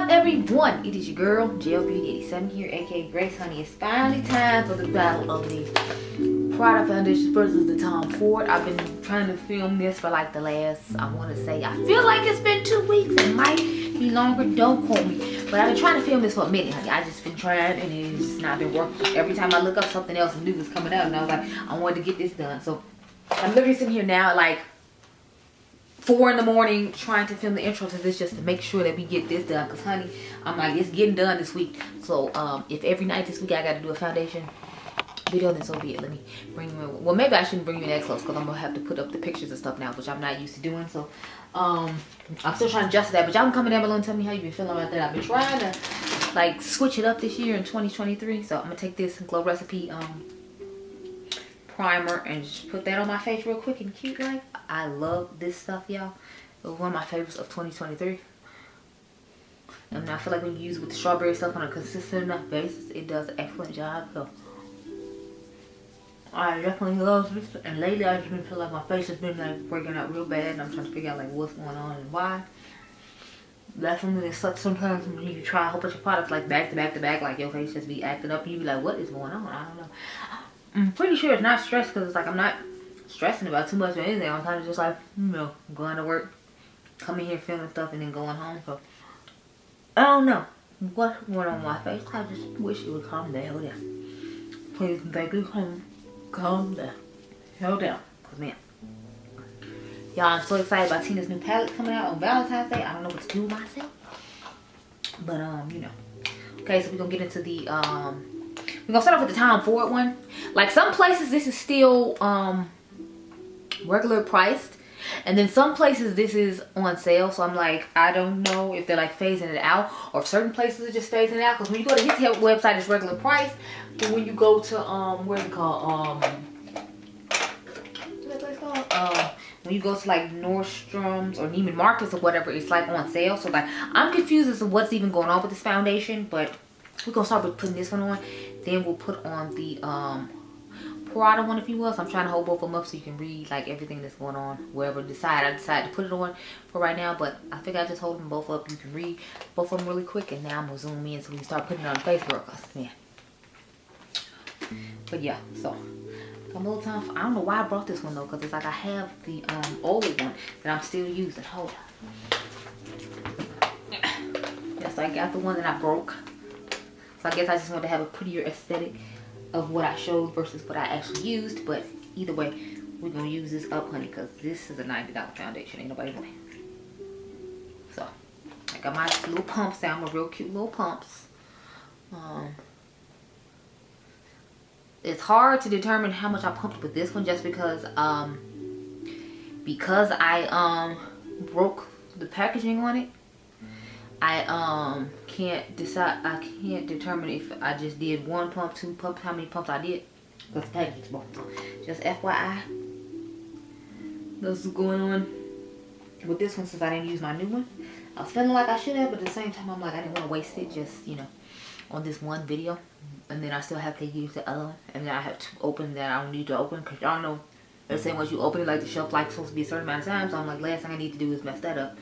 up, everyone? It is your girl, GELBEAUTY 87 here, aka Grace Honey. It's finally time for the battle of the Prada foundation versus the Tom Ford. I've been trying to film this for like the last, I want to say, I feel like it's been 2 weeks. It might be longer, don't quote me. But I've been trying to film this for a minute, honey. I just been trying and it's just not been working. Every time I look up, something else new is coming out and I was like, I wanted to get this done. So I'm literally sitting here now like 4 in the morning trying to film the intro to this just to make sure that we get this done. Because honey, I'm like, it's getting done this week. So if every night this week I got to do a foundation video, then so be it. Let me bring you in. Well, maybe I shouldn't bring you in that close because I'm gonna have to put up the pictures and stuff now, which I'm not used to doing. So I'm still trying to adjust that, but y'all can comment down below and tell me how you been feeling about that. I've been trying to like switch it up this year in 2023. So I'm gonna take this Glow Recipe primer and just put that on my face real quick and cute. Like, I love this stuff, y'all. It was one of my favorites of 2023. And I feel like when you use it with the strawberry stuff on a consistent enough basis, it does an excellent job. So I definitely love this. And lately I just been feeling like my face has been like breaking out real bad, and I'm trying to figure out like what's going on and why. That's something that sucks sometimes when you try a whole bunch of products like back to back to back, like your face just be acting up and you be like, what is going on? I don't know. I'm pretty sure it's not stress because it's like I'm not stressing about too much or anything. I'm kind of just like, you know, going to work, coming here filming stuff and then going home. So I don't know what's going on with my face. I just wish it would calm the hell down. Please make it calm the hell down. Cause man, y'all, I'm so excited about Tina's new palette coming out on Valentine's Day. I don't know what to do with myself, but you know. Okay, so we're gonna get into the we're gonna start off with the Tom Ford one. Like some places this is still regular priced, and then some places this is on sale. So I'm like, I don't know if they're like phasing it out or if certain places are just phasing it out. Because when you go to his website, it's regular price, but when you go to where's it called, what's that place called? When you go to like Nordstrom's or Neiman Marcus or whatever, it's like on sale. So like I'm confused as to what's even going on with this foundation, but we're gonna start with putting this one on. Then we'll put on the Prada one, if you will. So I'm trying to hold both of them up so you can read like everything that's going on wherever I decide to put it on for right now. But I think I just hold them both up. You can read both of them really quick, and now I'm gonna zoom in so we can start putting it on Facebook. Man. But yeah, so I'm a little time. I don't know why I brought this one though, because it's like I have the old one that I'm still using. Hold on. Yes, I got the one that I broke. So I guess I just want to have a prettier aesthetic of what I showed versus what I actually used. But either way, we're going to use this up, honey, because this is a $90 foundation. Ain't nobody playing. So, I got my little pumps down, my real cute little pumps. It's hard to determine how much I pumped with this one just because I broke the packaging on it. I can't decide. I can't determine if I just did 1 pump, 2 pumps, how many pumps I did. Because the packaging's broke. Just FYI, that's what's going on with this one since I didn't use my new one. I was feeling like I should have, but at the same time I'm like I didn't want to waste it just, you know, on this one video, and then I still have to use the other one, and then I have to open that I don't need to open because y'all know they're saying once you open it, like the shelf life's supposed to be a certain amount of time. So I'm like, last thing I need to do is mess that up.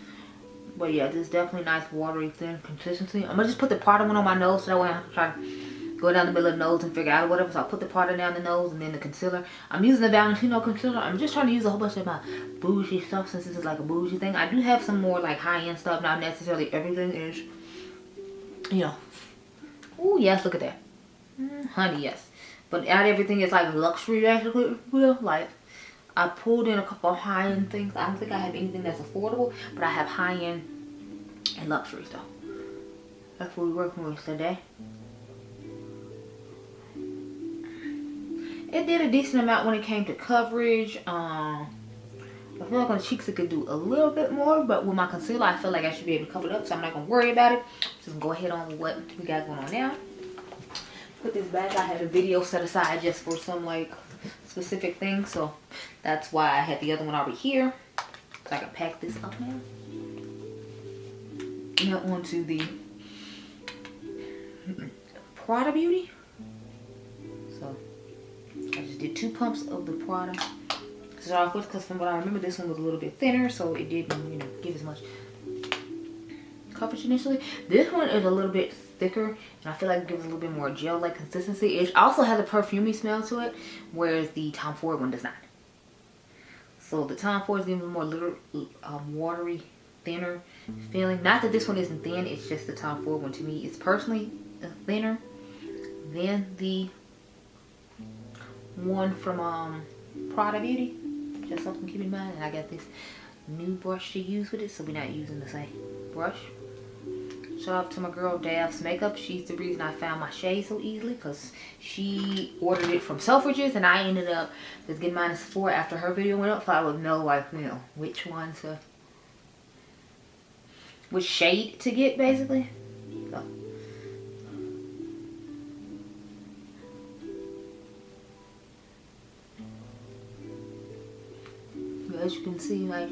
But yeah, this is definitely nice, watery, thin consistency. I'm gonna just put the Prada one on my nose so that way I don't have to try to go down the middle of the nose and figure out whatever. So I'll put the Prada down the nose and then the concealer. I'm using the Valentino concealer. I'm just trying to use a whole bunch of my bougie stuff since this is like a bougie thing. I do have some more like high-end stuff. Not necessarily everything is, you know. Ooh, yes, look at that. Honey, yes. But not everything is like luxury, actually. Like, I pulled in a couple of high-end things. I don't think I have anything that's affordable, but I have high-end and luxury stuff. That's what we're working with today. It did a decent amount when it came to coverage. I feel like on the cheeks it could do a little bit more, but with my concealer I feel like I should be able to cover it up, so I'm not going to worry about it. Just go ahead on with what we got going on now. Put this back. I had a video set aside just for some like specific things, so that's why I had the other one already here, so I can pack this up now. Now onto the Prada Beauty. So I just did 2 pumps of the Prada to start off with, because from what I remember this one was a little bit thinner, so it didn't, you know, give as much coverage initially. This one is a little bit thicker, and I feel like it gives a little bit more gel-like consistency. It also has a perfumey smell to it, whereas the Tom Ford one does not. So the Tom Ford is giving a more little watery, thinner feeling. Not that this one isn't thin, it's just the Tom Ford one to me is personally thinner than the one from Prada Beauty. Just something to keep in mind. And I got this new brush to use with it, so we're not using the same brush. Shout out to my girl Dionluvsmakeup. She's the reason I found my shade so easily, because she ordered it from Selfridges, and I ended up just getting mine at Sephora after her video went up, so I would know, like, you know, which one to, which shade to get, basically. So. As you can see, like,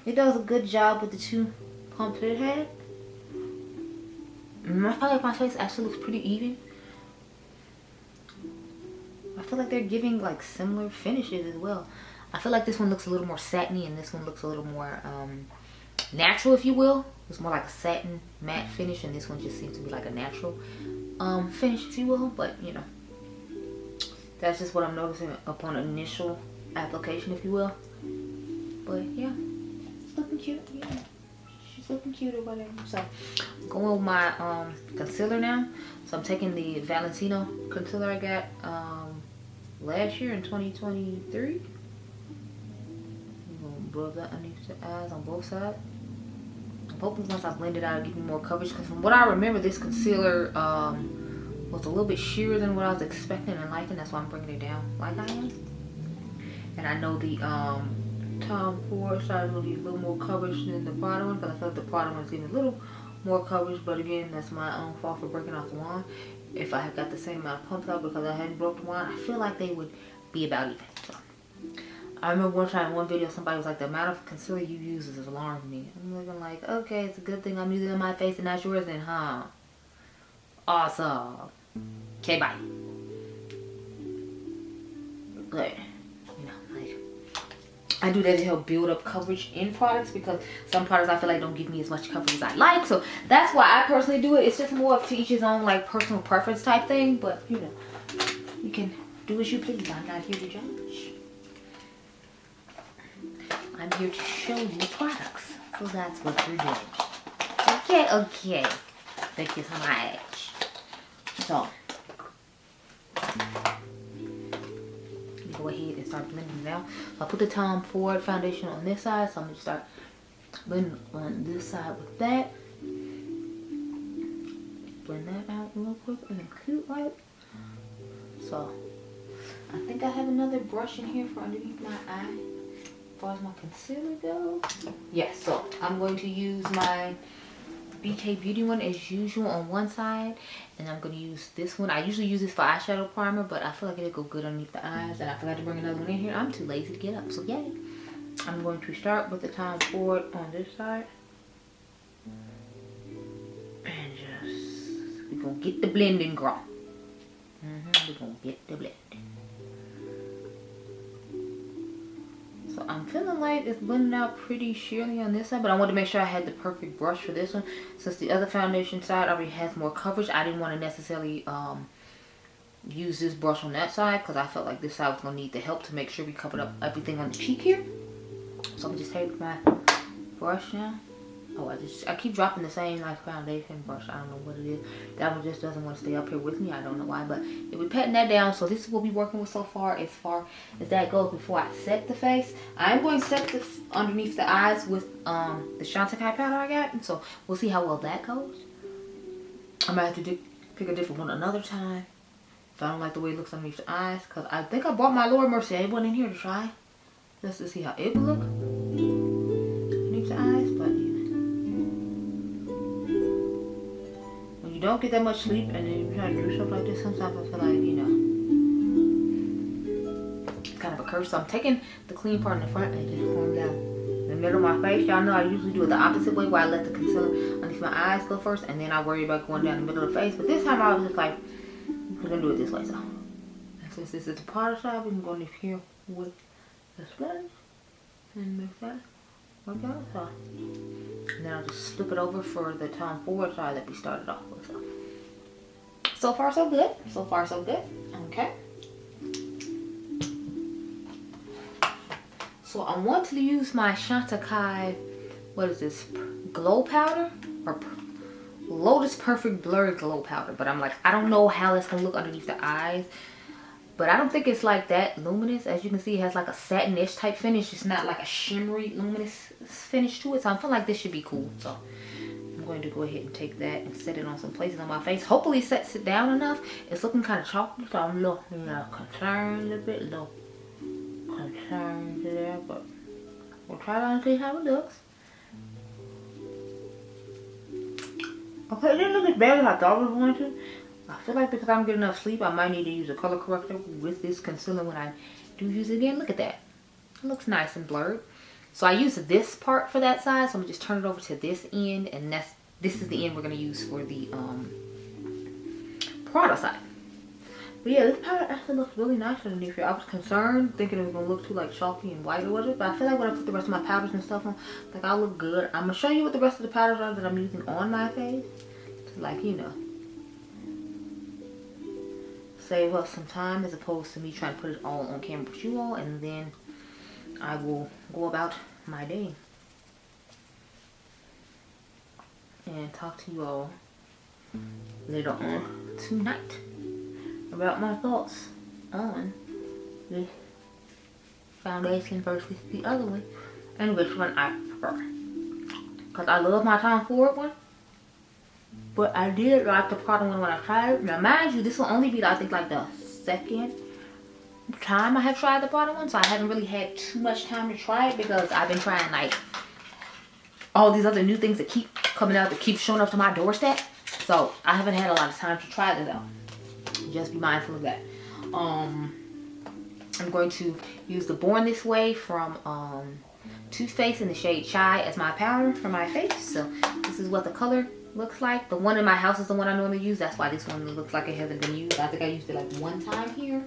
it does a good job with the 2 pumps that it had. And I feel like my face actually looks pretty even. I feel like they're giving like similar finishes as well. I feel like this one looks a little more satiny, and this one looks a little more natural, if you will. It's more like a satin matte finish, and this one just seems to be like a natural finish, if you will. But you know, that's just what I'm noticing upon initial application, if you will. But yeah, it's looking cute. Yeah, she's looking cute or whatever. So I'm going with my concealer now. So I'm taking the Valentino concealer I got last year in 2023. I'm gonna rub that underneath the eyes on both sides. I'm hoping once I blend it out it'll give me more coverage, because from what I remember, this concealer was a little bit sheerer than what I was expecting and liking. That's why I'm bringing it down like I am. And I know the Tom Ford side will give a little more coverage than the Prada one, because I feel like the Prada one is giving a little more coverage. But again, that's my own fault for breaking off the wand. If I had got the same amount of pumps out because I hadn't broke the wand, I feel like they would be about even. So I remember one time in one video somebody was like, the amount of concealer you use is alarming me. I'm looking like, okay, it's a good thing I'm using it on my face and not yours then, huh? Awesome. Okay, bye. But I do that to help build up coverage in products, because some products I feel like don't give me as much coverage as I like. So that's why I personally do it. It's just more of to each his own, like, personal preference type thing. But you know, you can do as you please. I'm not here to judge. I'm here to show you products. So that's what we're doing. Okay, okay. Thank you so much. So go ahead and start blending it out. So I put the Tom Ford foundation on this side, so I'm going to start blending on this side with that. Blend that out real quick in a cute light. So I think I have another brush in here for underneath my eye as far as my concealer goes. Yes, so I'm going to use my Beaute Beauty one as usual on one side, and I'm going to use this one. I usually use this for eyeshadow primer, but I feel like it'll go good underneath the eyes, and I forgot to bring another one in here. I'm too lazy to get up, so yay. I'm going to start with the Tom Ford on this side, and just, we're going to get the blending, girl. We're going to get the blending. So I'm feeling like it's blending out pretty sheerly on this side, but I wanted to make sure I had the perfect brush for this one. Since the other foundation side already has more coverage, I didn't want to necessarily use this brush on that side, because I felt like this side was going to need the help to make sure we covered up everything on the cheek here. So I'm just taking my brush now. Oh, I keep dropping the same like foundation brush. I don't know what it is. That one just doesn't want to stay up here with me. I don't know why, but if we're patting that down, so this is what we're working with so far as that goes. Before I set the face, I'm going to set the underneath the eyes with the Chantecaille powder I got, and so we'll see how well that goes. I might have to pick a different one another time if I don't like the way it looks underneath the eyes, because I think I bought my Laura Mercier one in here to try just to see how it would look underneath the eyes. But when you don't get that much sleep and then you try to do stuff like this, sometimes I feel like, you know, it's kind of a curse. So I'm taking the clean part in the front and just going down in the middle of my face. Y'all know I usually do it the opposite way, where I let the concealer underneath my eyes go first, and then I worry about going down the middle of the face. But this time I was just like, we're gonna do it this way. So since this is the powder side, we can go underneath here with the sponge and mix that work out. So, and then I'll just flip it over for the Tom Ford side that we started off with. So far so good. So far so good. Okay. So I want to use my Chantecaille, what is this, glow powder? Or Lotus Perfect Blurry Glow Powder. But I'm like, I don't know how it's going to look underneath the eyes. But I don't think it's like that luminous. As you can see, it has like a satin-ish type finish. It's not like a shimmery, luminous finish to it. So I feel like this should be cool. So I'm going to go ahead and take that and set it on some places on my face. Hopefully it sets it down enough. It's looking kind of chalky. So I'm a little, concerned a bit. Low concerned there. But we'll try it out and see how it looks. Okay, it didn't look as bad as I thought it was going to. I feel like because I don't get enough sleep, I might need to use a color corrector with this concealer when I do use it again. Look at that. It looks nice and blurred. So I use this part for that side. So I'm going to just turn it over to this end. And this is the end we're going to use for the Prada side. But yeah, this powder actually looks really nice underneath here. I was concerned thinking it was going to look too like chalky and white or whatever. But I feel like when I put the rest of my powders and stuff on, like I'll look good. I'm going to show you what the rest of the powders are that I'm using on my face. To like, save up some time as opposed to me trying to put it all on camera with you all, and then I will go about my day and talk to you all later on tonight about my thoughts on this foundation versus the other one and which one I prefer, because I love my Tom Ford one. But I did like the Prada one when I tried it. Now, mind you, this will only be, I think, like the second time I have tried the Prada one. So I haven't really had too much time to try it because I've been trying, like, all these other new things that keep coming out, that keep showing up to my doorstep. So I haven't had a lot of time to try this out. Just be mindful of that. I'm going to use the Born This Way from Too Faced in the shade Chai as my powder for my face. So this is what the color looks like. The one in my house is the one I normally use. That's why this one looks like it hasn't been used. I think I used it like one time here.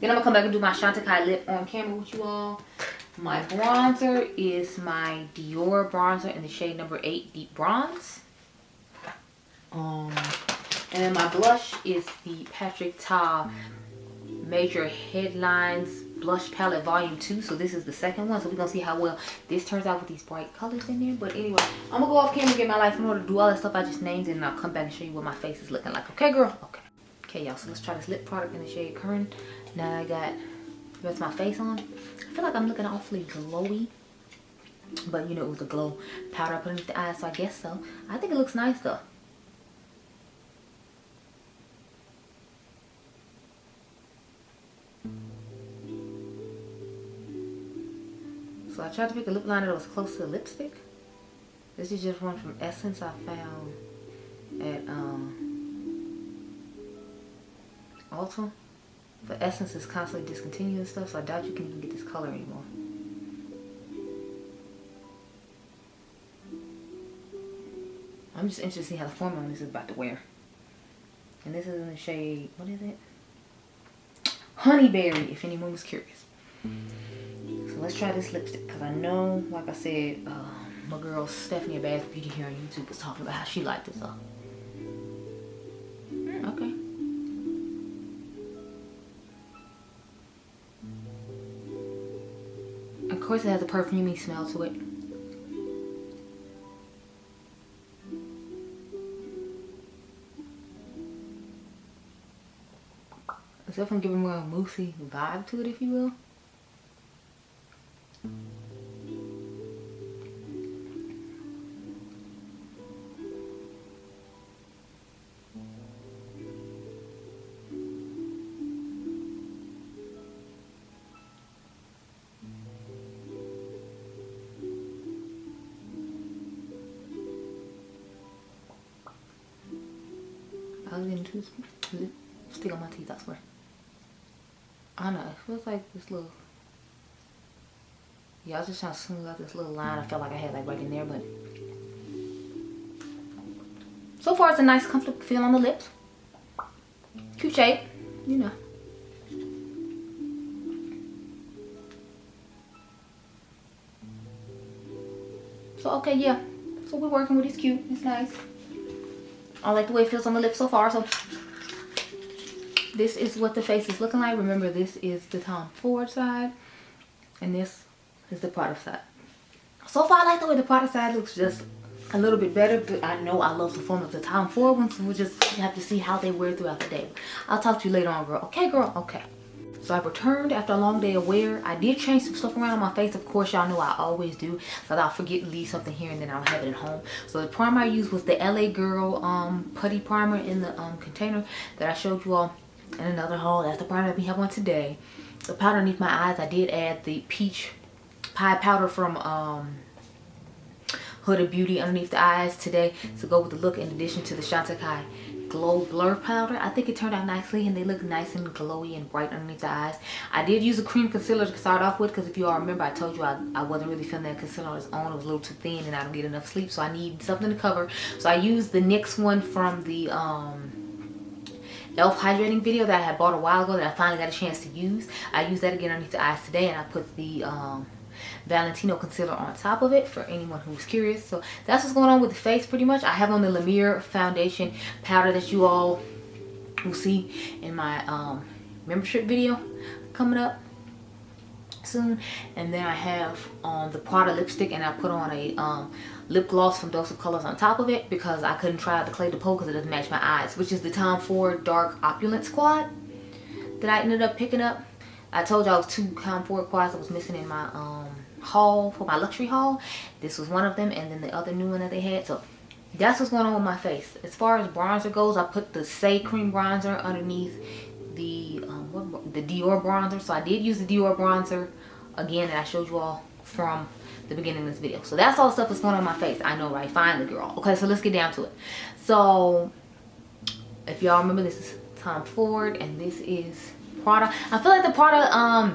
Then I'm gonna come back and do my Chantecaille lip on camera with you all. My bronzer is my Dior bronzer in the shade number 8 Deep Bronze. And then my blush is the Patrick Ta Major Headlines Blush Palette Volume 2. So this is the second one. So we're going to see how well this turns out with these bright colors in there. But anyway, I'm going to go off camera and get my life in order to do all that stuff I just named. And I'll come back and show you what my face is looking like. Okay, girl? Okay. Okay, y'all. So let's try this lip product in the shade Current. Now I got the rest of my face on. I feel like I'm looking awfully glowy. But, it was a glow powder I put underneath the eyes. So I guess so. I think it looks nice, though. So I tried to pick a lip liner that was close to lipstick. This is just one from Essence I found at Ulta. But Essence is constantly discontinuing stuff, so I doubt you can even get this color anymore. I'm just interested to see how the formula on this is about to wear. And this is in the shade, what is it? Honeyberry, if anyone was curious. So let's try this lipstick, because I know, like I said, my girl Stephanie at Adept Beauty here on YouTube was talking about how she liked this. Okay. Of course it has a perfumey smell to it. It's definitely giving more a moussey vibe to it, if you will. I was getting too lipstick on my teeth, I swear. I don't know, it feels like this little, yeah, I was just trying to smooth out this little line I felt like I had like right in there, but so far it's a nice comfortable feel on the lips. Cute shape, you know. So okay, yeah. So we're working with it. It's cute. It's nice. I like the way it feels on the lips so far. So this is what the face is looking like. Remember, this is the Tom Ford side, and this is the product side. So far, I like the way the product side looks, just a little bit better, but I know I love the form of the Tom Ford ones, so we'll just have to see how they wear throughout the day. I'll talk to you later on, girl. Okay, girl? Okay. So I returned after a long day of wear. I did change some stuff around on my face. Of course, y'all know I always do, because I'll forget to leave something here and then I'll have it at home. So the primer I used was the LA Girl Putty Primer in the container that I showed you all in another haul. That's the primer that we have on today. The powder underneath my eyes, I did add the Peach Pie Powder from Huda Beauty underneath the eyes today to go with the look, in addition to the Chantecaille Glow Blur Powder. I think it turned out nicely and they look nice and glowy and bright underneath the eyes. I did use a cream concealer to start off with, because if you all remember, I told you I wasn't really feeling that concealer on its own. It was a little too thin and I don't get enough sleep, so I need something to cover. So I used the NYX one from the e.l.f. hydrating video that I had bought a while ago that I finally got a chance to use. I used that again underneath the eyes today, and I put the Valentino concealer on top of it for anyone who's curious. So that's what's going on with the face pretty much. I have on the La Mer foundation powder that you all will see in my membership video coming up soon. And then I have the Prada lipstick, and I put on a lip gloss from Dose of Colors on top of it, because I couldn't try out the Clé de Peau because it doesn't match my eyes, which is the Tom Ford Dark Opulence Quad that I ended up picking up. I told y'all it was 2 Tom Ford quads that was missing in my haul for my luxury haul. This was one of them, and then the other new one that they had. So that's what's going on with my face. As far as bronzer goes, I put the Say Cream bronzer underneath the Dior bronzer. So I did use the Dior bronzer again that I showed you all from the beginning of this video. So that's all the stuff that's going on my face. I know, right? Finally, girl. Okay, so let's get down to it. So if y'all remember, this is Tom Ford and this is Prada. I feel like the Prada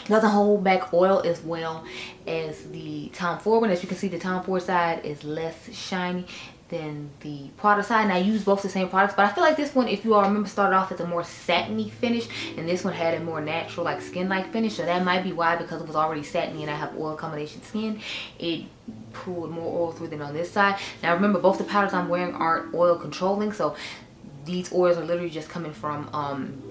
doesn't hold back oil as well as the Tom Ford one. As you can see, the Tom Ford side is less shiny than the Prada side, and I use both the same products, but I feel like this one, if you all remember, started off as a more satiny finish, and this one had a more natural, like skin-like finish. So that might be why, because it was already satiny and I have oil combination skin, it pulled more oil through than on this side. Now remember, both the powders I'm wearing aren't oil controlling, so these oils are literally just coming from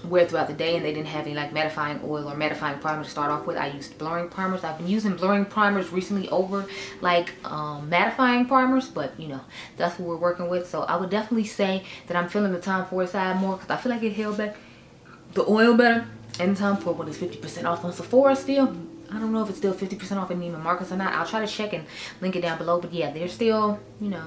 wear throughout the day, and they didn't have any like mattifying oil or mattifying primer to start off with. I used blurring primers. I've been using blurring primers recently over like mattifying primers, but you know, that's what we're working with. So I would definitely say that I'm feeling the Tom Ford side more, because I feel like it held back the oil better. And the Tom Ford one is 50% off on Sephora still. I don't know if it's still 50% off in Neiman Marcus or not. I'll try to check and link it down below, but yeah, they're still, you know,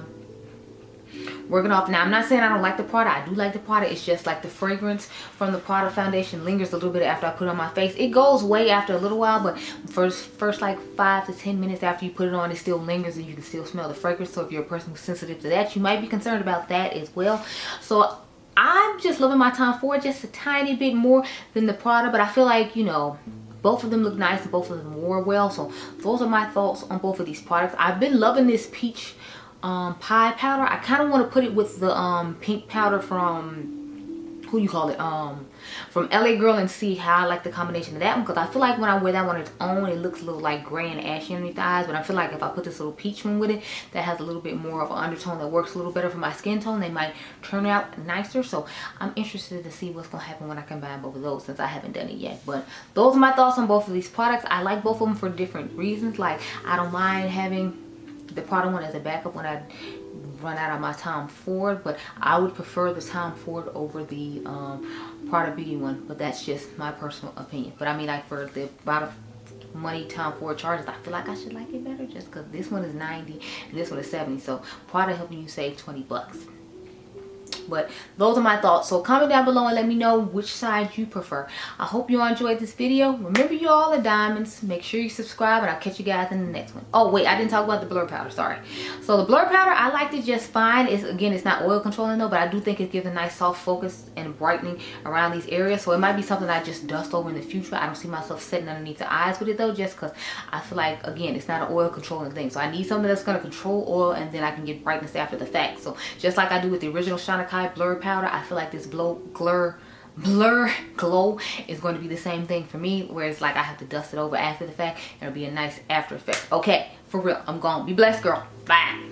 working off. Now I'm not saying I don't like the Prada. I do like the Prada. It's just like the fragrance from the Prada foundation lingers a little bit after I put it on my face. It goes away after a little while, but first like 5 to 10 minutes after you put it on, it still lingers and you can still smell the fragrance. So if you're a person who's sensitive to that, you might be concerned about that as well. So I'm just loving my Tom Ford just a tiny bit more than the Prada, but I feel like, you know, both of them look nice and both of them wore well. So those are my thoughts on both of these products. I've been loving this Peach Pie Powder. I kind of want to put it with the pink powder from, who you call it, from LA Girl, and see how I like the combination of that one, because I feel like when I wear that one on its own, it looks a little like gray and ashy underneath the eyes. But I feel like if I put this little peach one with it, that has a little bit more of an undertone that works a little better for my skin tone, they might turn out nicer. So I'm interested to see what's gonna happen when I combine both of those, since I haven't done it yet. But those are my thoughts on both of these products. I like both of them for different reasons. Like, I don't mind having the Prada one as a backup when I run out of my Tom Ford, but I would prefer the Tom Ford over the Prada Beauty one. But that's just my personal opinion. But I mean, like, for the amount of money Tom Ford charges, I feel like I should like it better, just because this one is 90 and this one is 70. So Prada helping you save 20 bucks. But those are my thoughts. So comment down below and let me know which side you prefer. I hope you all enjoyed this video. Remember, you all are diamonds. Make sure you subscribe, and I'll catch you guys in the next one. Oh wait, I didn't talk about the blur powder, sorry. So the blur powder, I liked it just fine. It's not oil controlling though, but I do think it gives a nice soft focus and brightening around these areas. So it might be something I just dust over in the future. I don't see myself sitting underneath the eyes with it though, just because I feel like, again, it's not an oil controlling thing. So I need something that's going to control oil, and then I can get brightness after the fact. So just like I do with the original Chantecaille blur powder, I feel like this blur glow is going to be the same thing for me, whereas like I have to dust it over after the fact, and it'll be a nice after effect. Okay, For real, I'm gone. Be blessed, girl. Bye.